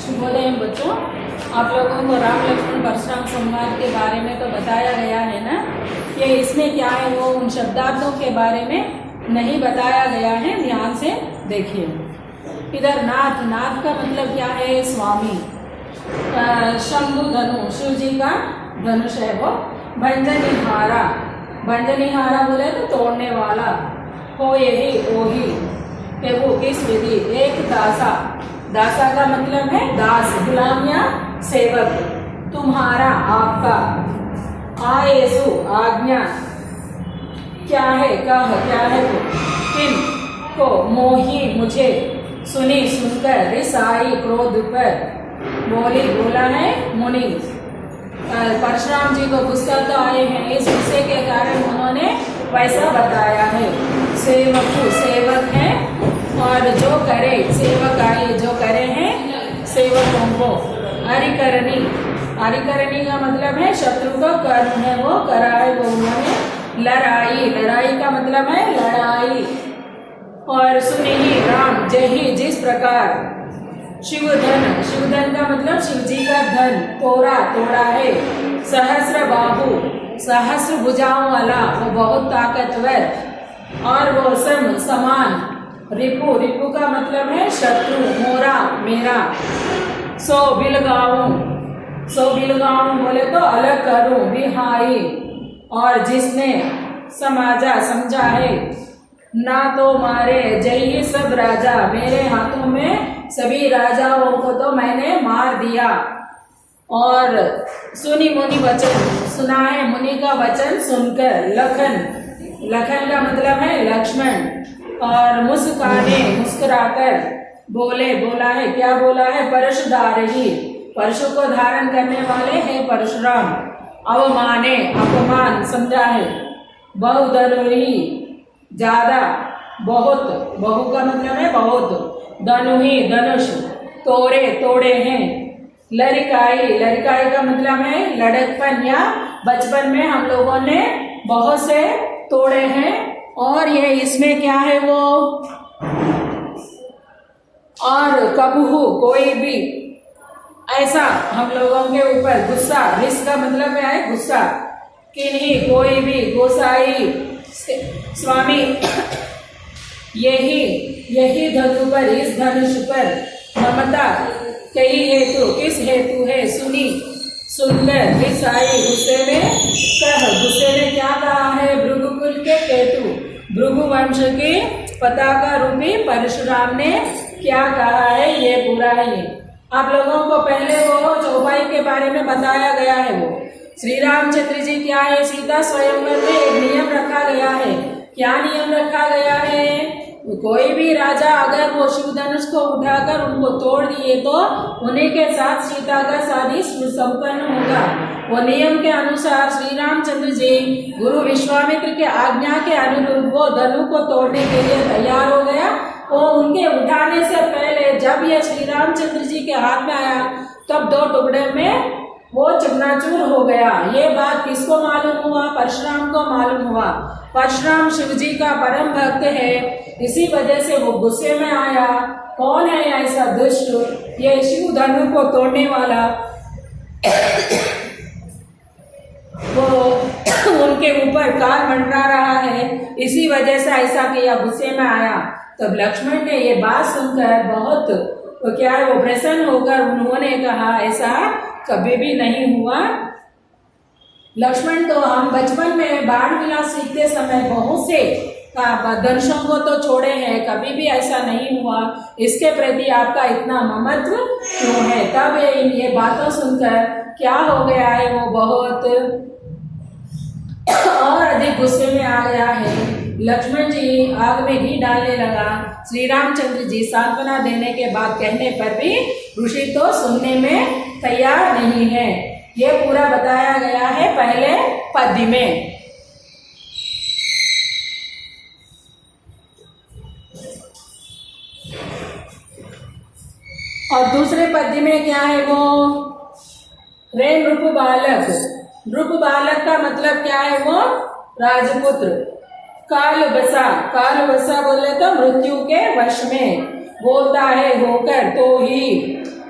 शुभोदय बच्चों, आप लोगों को राम लक्ष्मण परशुराम संवाद के बारे में तो बताया गया है ना कि इसमें क्या है वो उन शब्दार्थों के बारे में नहीं बताया गया है। ध्यान से देखिए। इधर नाथ, नाथ का मतलब क्या है? स्वामी। शंभु धनु, शिव जी का धनुष है वो। भंजनिहारा, भंजनिहारा बोले तो तोड़ने वाला। हो यही ओही, वो किस विधि। एक दासा, दासा का मतलब है दास, गुलाम या सेवक। तुम्हारा, आपका। आयेसु, आज्ञा। क्या है? कह, क्या है वो। किन को, मोही, मुझे। सुनी, सुनकर। रिसाई, क्रोध पर। बोली, बोला है मुनि। परशुराम जी को गुस्सा तो आए हैं, इस गुस्से के कारण उन्होंने वैसा बताया है। सेवकु, सेवक है। और जो करे, सेवक आए जो करे हैं सेवकों को। अरिकरणी, अरिकरणी का मतलब है शत्रु का कर्म है वो, करा है वो उन्होंने। लड़ाई, लड़ाई का मतलब है लड़ाई। और सुनिही, राम जही, जिस प्रकार। शिवधन, शिवधन का मतलब शिव जी का धन। तोड़ा, तोड़ा है। सहस्र बाहु, सहस्र भुजाओं वाला, वो बहुत ताकतवर। और वो सम, समान। रिपु, रिपु का मतलब है शत्रु। मोरा, मेरा। सो बिलगाऊं, सो बिलगाऊं बोले तो अलग करूं। बिहाई, और जिसने। समाजा, समझा है। ना तो मारे, जय सब राजा, मेरे हाथों में सभी राजाओं को तो मैंने मार दिया। और सुनी मुनि वचन, सुना है मुनि का वचन सुनकर। लखन, लखन का मतलब है लक्ष्मण। और मुस्काने, मुस्कुराकर। बोले, बोला है, क्या बोला है? परशुधारही, परशु को धारण करने वाले हैं परशुराम। अवमाने, अपमान, समझा है। बहुधनुही, ज्यादा, बहुत। बहु का मतलब है बहुत। धनुही, धनुष। तोड़े, तोड़े हैं। लड़काई, लड़काई का मतलब है लड़कपन या बचपन में हम लोगों ने बहुत से तोड़े हैं। और ये इसमें क्या है वो। और कबहू, कोई भी। ऐसा हम लोगों के ऊपर गुस्सा। रिस का मतलब क्या है? गुस्सा। किन्हीं, कोई भी। गोसाई, स्वामी। यही, यही धनु पर, इस धनुष पर। ममता, कई हेतु, किस हेतु है? सुनी, सुंदर। रिसाई, गुस्से में। कह, गुस्से में क्या कहा है? भृगुकुल के केतु, भृगु वंश की पताका रूपी परशुराम ने क्या कहा है ये पूरा है। आप लोगों को पहले वो चौपाई के बारे में बताया गया है। वो श्री रामचंद्र जी क्या है, सीता स्वयंवर में एक नियम रखा गया है। क्या नियम रखा गया है? कोई भी राजा अगर वो शिव धनुष को उठाकर उनको तोड़ दिए तो उन्हीं के साथ सीता का शादी संपन्न होगा। वो नियम के अनुसार श्री रामचंद्र जी गुरु विश्वामित्र के आज्ञा के अनुरूप वो धनु को तोड़ने के लिए तैयार हो गया। वो उनके उठाने से पहले जब ये श्री रामचंद्र जी के हाथ में आया तब दो टुकड़े में वो चकनाचूर हो गया। ये बात किसको मालूम हुआ? परशुराम को मालूम हुआ। परशुराम शिव जी का परम भक्त है, इसी वजह से वो गुस्से में आया। कौन है ऐसा दुष्ट? ये शिव धनु को तोड़ने वाला। वो उनके ऊपर कार मंडरा रहा है, इसी वजह से ऐसा किया, गुस्से में आया। तब लक्ष्मण ने ये बात सुनकर बहुत क्या है वो प्रसन्न होकर उन्होंने कहा ऐसा कभी भी नहीं हुआ। लक्ष्मण तो हम बचपन में बाण विलास सीखते समय बहुत से दर्शकों को तो छोड़े हैं, कभी भी ऐसा नहीं हुआ। इसके प्रति आपका इतना ममत्व क्यों है? तब ये बातों सुनकर क्या हो गया है वो बहुत और अधिक गुस्से में आ गया है। लक्ष्मण जी आग में घी डालने लगा। श्री रामचंद्र जी सांत्वना देने के बाद कहने पर भी ऋषि तो सुनने में तैयार नहीं है। ये पूरा बताया गया है पहले पद्य में। और दूसरे पद्य में क्या है वो? रे नृप बालक, नृप बालक का मतलब क्या है वो? राजपुत्र। काल बसा, काल बसा बोले तो मृत्यु के वश में। बोलता है होकर तो ही,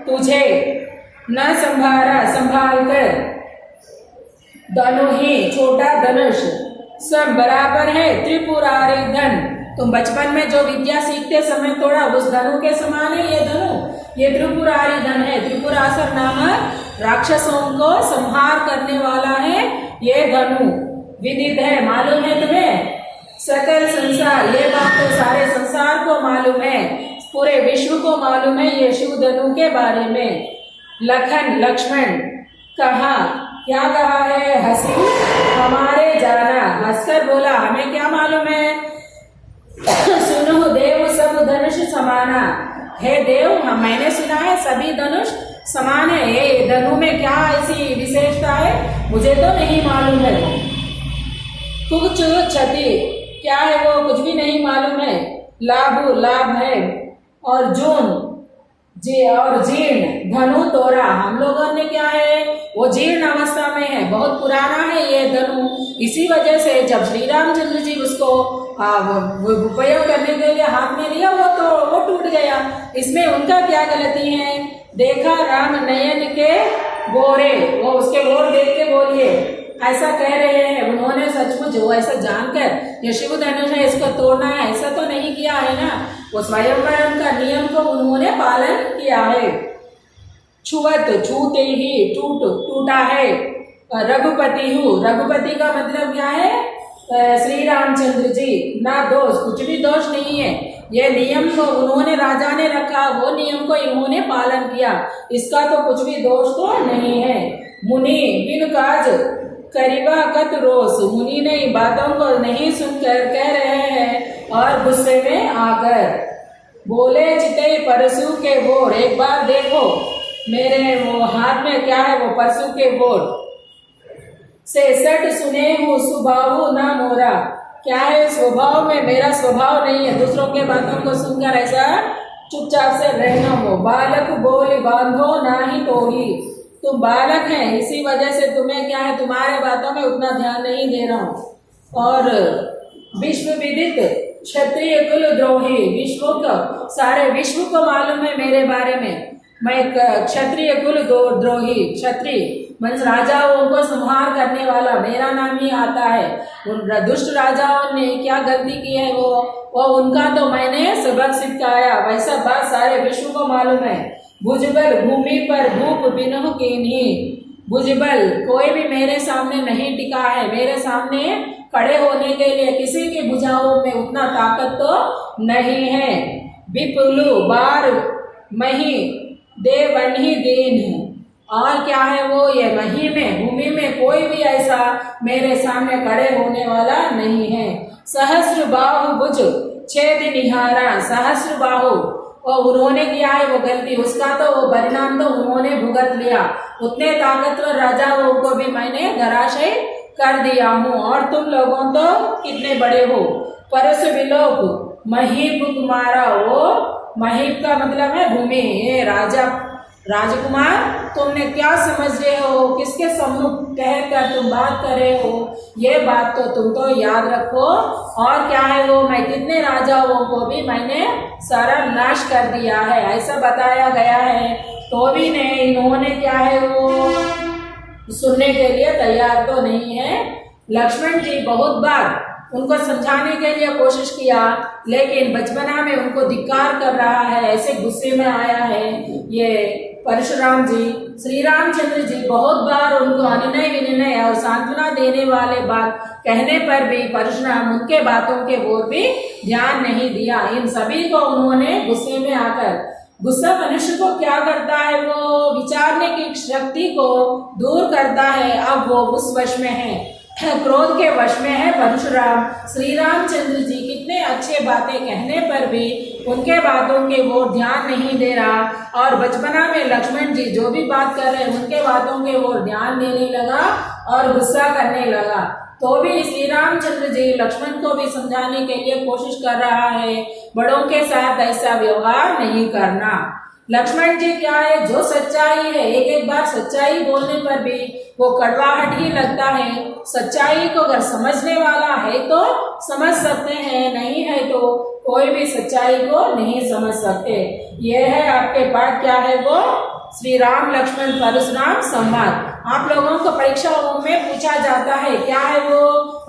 तुझे न संभारा संभाल कर, धनु ही छोटा धनुष, सब बराबर है त्रिपुरारी धन। तुम बचपन में जो विद्या सीखते समय थोड़ा उस धनु के समान है ये धनु, ये त्रिपुरारी धन है। त्रिपुरासुर नामक राक्षसों को संहार करने वाला है ये धनु। विदित है, मालूम है तुम्हें, सकल संसार, ये बात तो सारे संसार को मालूम है, पूरे विश्व को मालूम है ये शिव धनु के बारे में। लखन लक्ष्मण कहा, क्या कहा है, हंसी हमारे जाना, हंसकर बोला हमें क्या मालूम है। सुनो देव सब धनुष समाना, हे देव मैंने सुना है सभी धनुष समान है, ये धनु में क्या ऐसी विशेषता है मुझे तो नहीं मालूम है। कुछ क्षति, क्या है वो कुछ भी नहीं मालूम है। लाभ लाभ है, और जून जी और जीर्ण धनु तोरा, हम लोगों ने क्या है वो जीर्ण अवस्था में है, बहुत पुराना है ये धनु। इसी वजह से जब श्री रामचंद्र जी उसको उपयोग करने के लिए हाथ में लिया वो टूट गया। इसमें उनका क्या गलती है। देखा राम नयन के गोरे, वो उसके गोर देख के बोलिए ऐसा कह रहे हैं, उन्होंने सचमुच वो ऐसा जानकर ये शिव धनुष है इसको तोड़ना है ऐसा तो नहीं किया है ना, वो स्वयंवर का नियम को उन्होंने पालन किया है। छुअत छूते ही टूटा है। रघुपति हूँ, रघुपति का मतलब क्या है, श्री रामचंद्र जी, ना दोष, कुछ भी दोष नहीं है। ये नियम को उन्होंने राजा ने रखा, वो नियम को इन्होंने पालन किया, इसका तो कुछ भी दोष तो नहीं है। मुनि बिन काज करीबा कत रोस, मुनि ने बातों को नहीं सुनकर कह रहे हैं और गुस्से में आकर बोले, चिते परसू के बोर, एक बार देखो मेरे वो हाथ में क्या है, वो परसू के बोर से सट सुने हूँ स्वभाव ना मोरा, क्या है स्वभाव में मेरा स्वभाव नहीं है दूसरों के बातों को सुनकर ऐसा चुपचाप से रहना हो। बालक बोल बांधो ना ही तोही, तुम बालक हैं इसी वजह से तुम्हें क्या है तुम्हारे बातों में उतना ध्यान नहीं दे रहा हूँ। और विश्व विदित क्षत्रिय कुल द्रोही, विश्व को सारे विश्व को मालूम है मेरे बारे में, मैं क्षत्रिय कुल द्रोही, क्षत्रिय मतलब राजाओं को संहार करने वाला मेरा नाम ही आता है। उन दुष्ट राजाओं ने क्या गलती की है वो उनका तो मैंने सबक सिखाया, वैसा बात सारे विश्व को मालूम है। भुजबल भूमि पर भूप बिनु कीन्ही, भुजबल कोई भी मेरे सामने नहीं टिका है, मेरे सामने खड़े होने के लिए किसी की भुजाओं में उतना ताकत तो नहीं है। विपुलु बार मही देवन्ही दीन, और क्या है वो ये मही में भूमि में कोई भी ऐसा मेरे सामने खड़े होने वाला नहीं है। सहस्र बाहु भुज छेद निहारा, सहस्र बाहु, और उन्होंने किया है वो गलती, उसका तो वो परिणाम तो उन्होंने भुगत लिया। उतने ताकतवर राजाओं को भी मैंने धराशय कर दिया हूँ, और तुम लोगों तो कितने बड़े हो। परस विलोक महीप कुमारा, वो महीप का मतलब है भूमि, ये राजा राजकुमार तुमने क्या समझ रहे हो, किसके सम्मुख कहकर तुम बात कर रहे हो, ये बात तो तुम तो याद रखो। और क्या है वो मैं कितने राजाओं को भी मैंने सारा नाश कर दिया है ऐसा बताया गया है, तो भी नहीं इन्होंने क्या है वो सुनने के लिए तैयार तो नहीं है। लक्ष्मण जी बहुत बार उनको समझाने के लिए कोशिश किया, लेकिन बचपना में उनको धिक्कार कर रहा है, ऐसे गुस्से में आया है ये परशुराम जी। श्री रामचंद्र जी बहुत बार उनको अनुनय विनय और सांत्वना देने वाले बात कहने पर भी परशुराम उनके बातों के ओर भी ध्यान नहीं दिया। इन सभी को उन्होंने गुस्से में आकर, गुस्सा मनुष्य को क्या करता है, वो विचारने की शक्ति को दूर करता है। अब वो उस वश में है, क्रोध के वश में है परशुराम। श्री रामचंद्र जी कितने अच्छे बातें कहने पर भी उनके बातों के वो ध्यान नहीं दे रहा, और बचपना में लक्ष्मण जी जो भी बात कर रहे हैं उनके बातों के वो ध्यान देने लगा और गुस्सा करने लगा। तो भी श्री रामचंद्र जी लक्ष्मण को भी समझाने के लिए कोशिश कर रहा है, बड़ों के साथ ऐसा व्यवहार नहीं करना। लक्ष्मण जी क्या है, जो सच्चाई है एक एक बार सच्चाई बोलने पर भी वो कड़वाहट ही लगता है। सच्चाई को अगर समझने वाला है तो समझ सकते हैं, नहीं है तो कोई भी सच्चाई को नहीं समझ सकते। ये है आपके पाठ, क्या है वो, श्री राम लक्ष्मण परशुराम संवाद। आप लोगों को परीक्षाओं में पूछा जाता है, क्या है वो,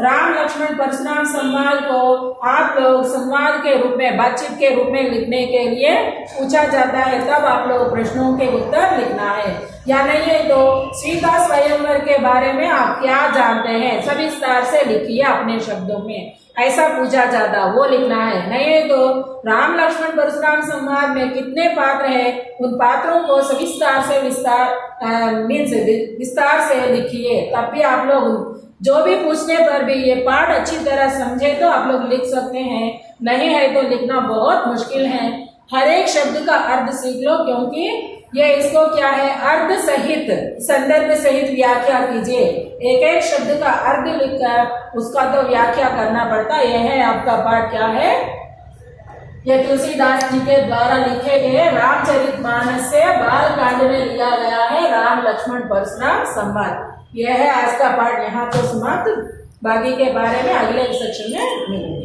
राम लक्ष्मण परशुराम संवाद को आप लोग संवाद के रूप में, बातचीत के रूप में लिखने के लिए पूछा जाता है, तब आप लोग प्रश्नों के उत्तर लिखना है। या नहीं है तो सीता स्वयंवर के बारे में आप क्या जानते हैं, सविस्तार से लिखिए अपने शब्दों में, ऐसा पूछा जाता, वो लिखना है। नहीं है तो राम लक्ष्मण परशुराम संवाद में कितने पात्र हैं, उन पात्रों को सविस्तार से विस्तार से लिखिए, तब भी आप लोग जो भी पूछने पर भी ये पाठ अच्छी तरह समझे तो आप लोग लिख सकते हैं, नहीं है तो लिखना बहुत मुश्किल है। हर एक शब्द का अर्थ सीख लो, क्योंकि ये इसको क्या है, अर्थ सहित, संदर्भ सहित व्याख्या कीजिए। एक एक शब्द का अर्थ लिखकर उसका तो व्याख्या करना पड़ता। यह है आपका पाठ, क्या है, यह तुलसीदास जी के द्वारा लिखे गए रामचरितमानस से बाल कांड में लिया गया है राम लक्ष्मण परशुराम संवाद। यह है आज का पाठ, यहाँ तो समाप्त। बाकी के बारे में अगले सेक्शन में मिलेंगे।